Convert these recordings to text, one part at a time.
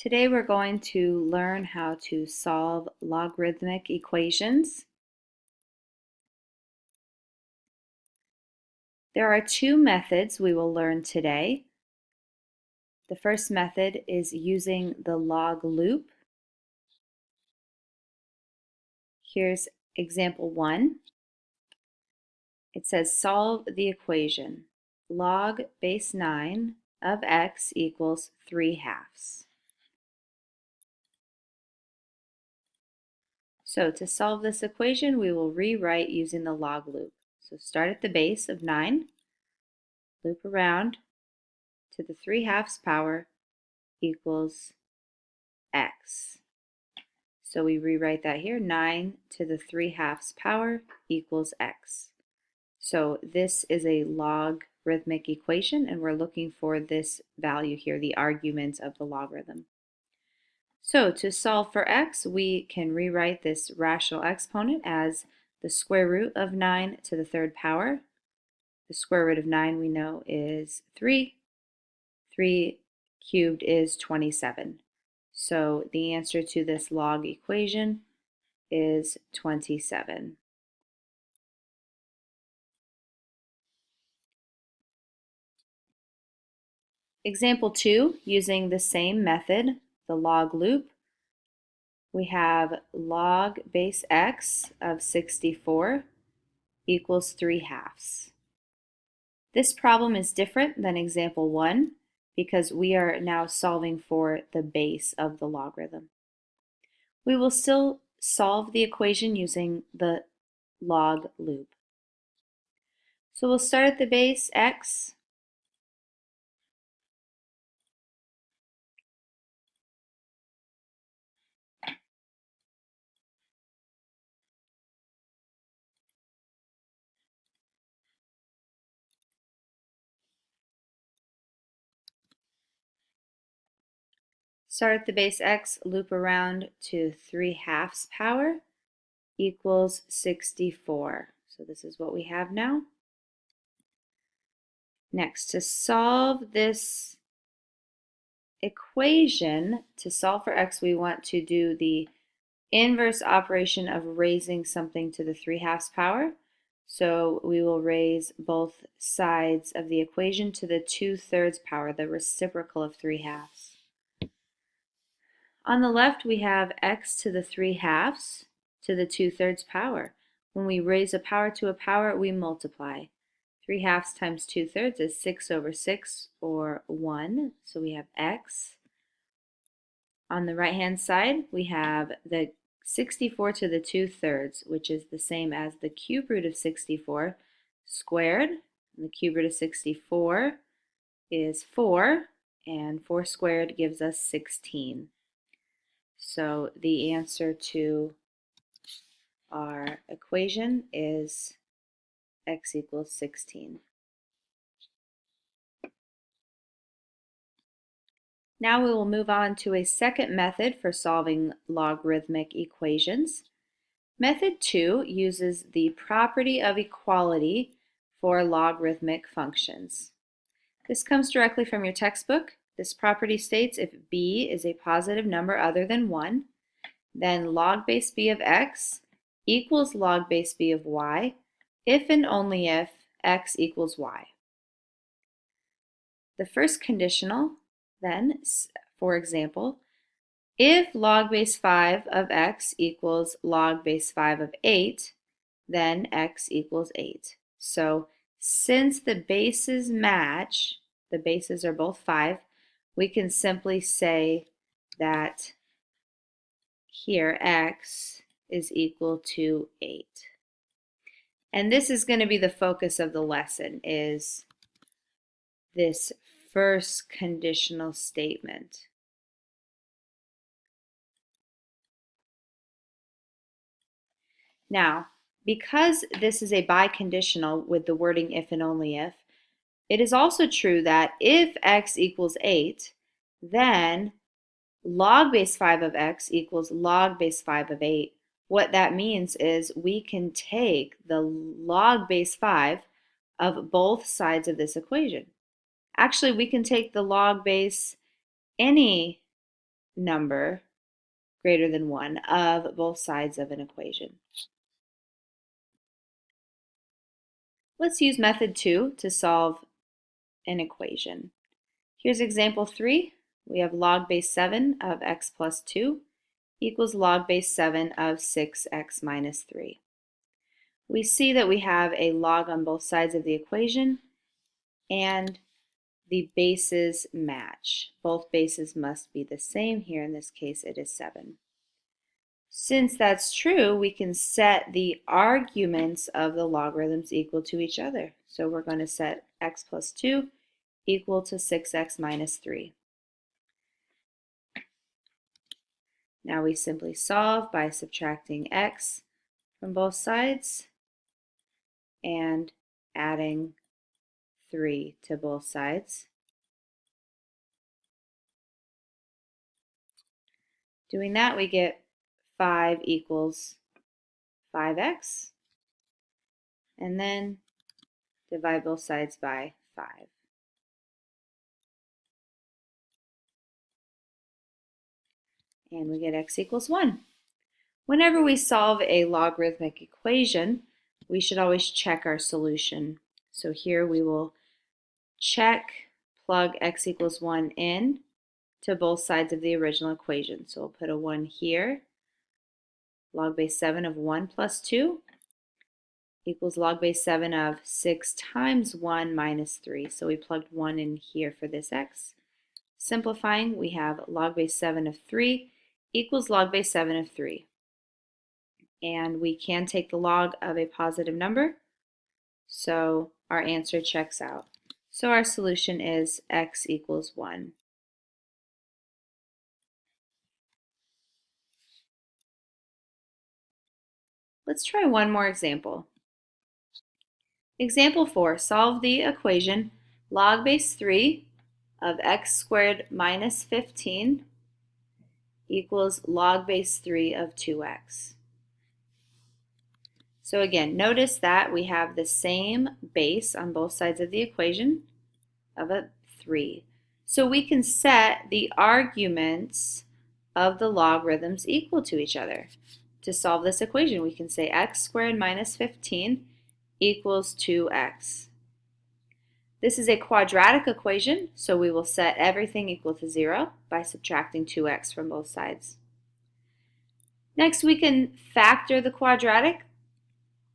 Today we're going to learn how to solve logarithmic equations. There are two methods we will learn today. The first method is using the log loop. Here's example 1. It says solve the equation log base 9 of x equals 3/2. So to solve this equation, we will rewrite using the log loop. So start at the base of 9, loop around to the 3/2 power equals x. So we rewrite that here, 9 to the 3/2 power equals x. So this is a logarithmic equation, and we're looking for this value here, the argument of the logarithm. So to solve for x, we can rewrite this rational exponent as the square root of 9 to the 3rd power. The square root of 9 we know is 3. 3 cubed is 27. So the answer to this log equation is 27. Example 2, using the same method, the log loop, we have log base x of 64 equals 3/2. This problem is different than example 1 because we are now solving for the base of the logarithm. We will still solve the equation using the log loop. So we'll start at the base x. Start at the base x, loop around to 3/2 power equals 64. So this is what we have now. Next, to solve this equation, to solve for x, we want to do the inverse operation of raising something to the 3/2 power. So we will raise both sides of the equation to the 2/3 power, the reciprocal of 3/2. On the left, we have x to the 3/2 to the 2/3 power. When we raise a power to a power, we multiply. 3/2 times 2/3 is 6/6, or 1. So we have x. On the right-hand side, we have the 64 to the 2/3, which is the same as the cube root of 64 squared. And the cube root of 64 is 4, and 4 squared gives us 16. So the answer to our equation is x equals 16. Now we will move on to a second method for solving logarithmic equations. Method 2 uses the property of equality for logarithmic functions. This comes directly from your textbook. This property states if b is a positive number other than 1, then log base b of x equals log base b of y if and only if x equals y. The first conditional, then, for example, if log base 5 of x equals log base 5 of 8, then x equals 8. So since the bases match, the bases are both 5, we can simply say that here x is equal to 8. And this is going to be the focus of the lesson, is this first conditional statement. Now, because this is a biconditional with the wording if and only if, it is also true that if x equals 8, then log base 5 of x equals log base 5 of 8. What that means is we can take the log base 5 of both sides of this equation. Actually, we can take the log base any number greater than 1 of both sides of an equation. Let's use method 2 to solve an equation. Here's example 3. We have log base 7 of x plus 2 equals log base 7 of 6x minus 3. We see that we have a log on both sides of the equation and the bases match. Both bases must be the same. Here in this case it is 7. Since that's true, we can set the arguments of the logarithms equal to each other. So we're going to set x plus 2 equal to 6x minus 3. Now we simply solve by subtracting x from both sides and adding 3 to both sides. Doing that, we get 5 equals 5x, and then divide both sides by 5. And we get x equals 1. Whenever we solve a logarithmic equation, we should always check our solution. So here we will plug x equals 1 in to both sides of the original equation. So we'll put a 1 here. Log base 7 of 1 plus 2 equals log base 7 of 6 times 1 minus 3. So we plugged 1 in here for this x. Simplifying, we have log base 7 of 3 equals log base 7 of 3. And we can take the log of a positive number, so our answer checks out. So our solution is x equals 1. Let's try one more example. Example 4, solve the equation log base 3 of x squared minus 15 equals log base 3 of 2x. So again, notice that we have the same base on both sides of the equation of a 3. So we can set the arguments of the logarithms equal to each other. To solve this equation, we can say x squared minus 15 equals 2x. This is a quadratic equation, so we will set everything equal to 0 by subtracting 2x from both sides. Next, we can factor the quadratic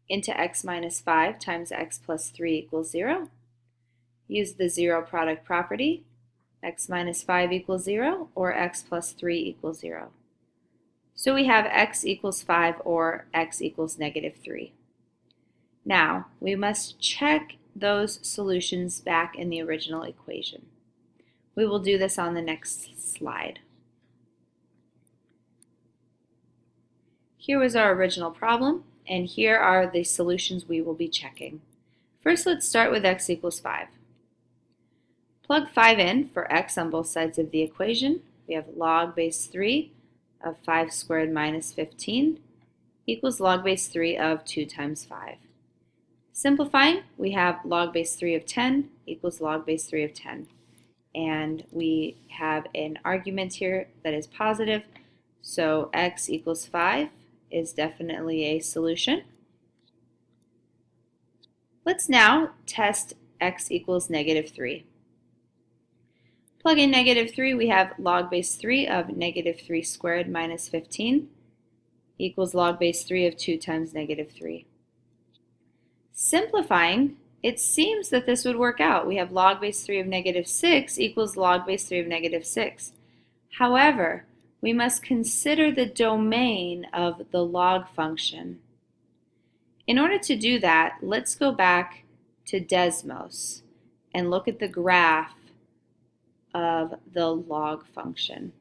into x minus 5 times x plus 3 equals 0. Use the zero product property, x minus 5 equals 0, or x plus 3 equals 0. So we have x equals 5 or x equals negative 3. Now, we must check those solutions back in the original equation. We will do this on the next slide. Here was our original problem, and here are the solutions we will be checking. First, let's start with x equals 5. Plug 5 in for x on both sides of the equation. We have log base 3 of 5 squared minus 15 equals log base 3 of 2 times 5. Simplifying, we have log base 3 of 10 equals log base 3 of 10. And we have an argument here that is positive, so x equals 5 is definitely a solution. Let's now test x equals negative 3. Plug in negative 3, we have log base 3 of negative 3 squared minus 15 equals log base 3 of 2 times negative 3. Simplifying, it seems that this would work out. We have log base 3 of negative 6 equals log base 3 of negative 6. However, we must consider the domain of the log function. In order to do that, let's go back to Desmos and look at the graph of the log function.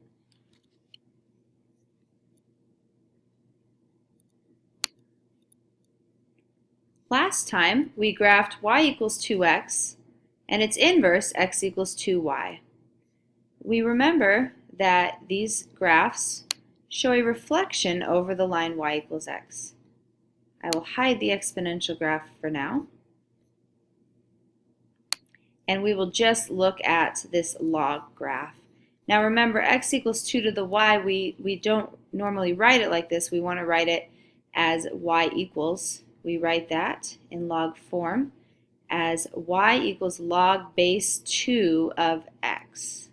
Last time we graphed y equals 2x and its inverse x equals 2y. We remember that these graphs show a reflection over the line y equals x. I will hide the exponential graph for now. And we will just look at this log graph. Now remember, x equals 2 to the y, we don't normally write it like this. We want to write it as y equals. We write that in log form as y equals log base 2 of x.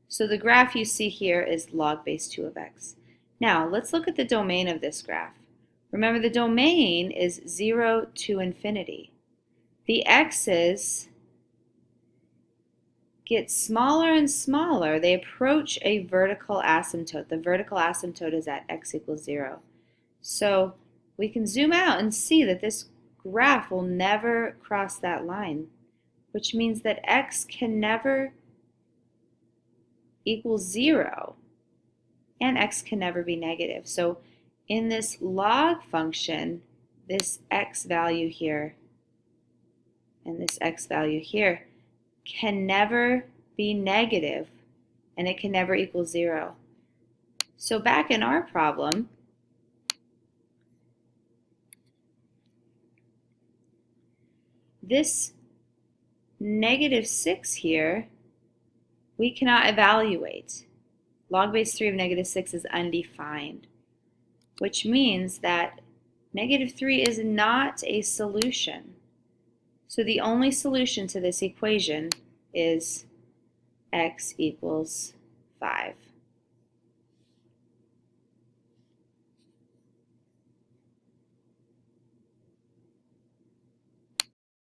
So the graph you see here is log base 2 of x. Now let's look at the domain of this graph. Remember, the domain is 0 to infinity. The x's get smaller and smaller. They approach a vertical asymptote. The vertical asymptote is at x equals 0. So we can zoom out and see that this graph will never cross that line, which means that x can never equal 0, and x can never be negative. So in this log function, this x value here and this x value here can never be negative, and it can never equal 0. So back in our problem, this -6 here, we cannot evaluate. Log base 3 of -6 is undefined, which means that -3 is not a solution. So the only solution to this equation is x equals 5.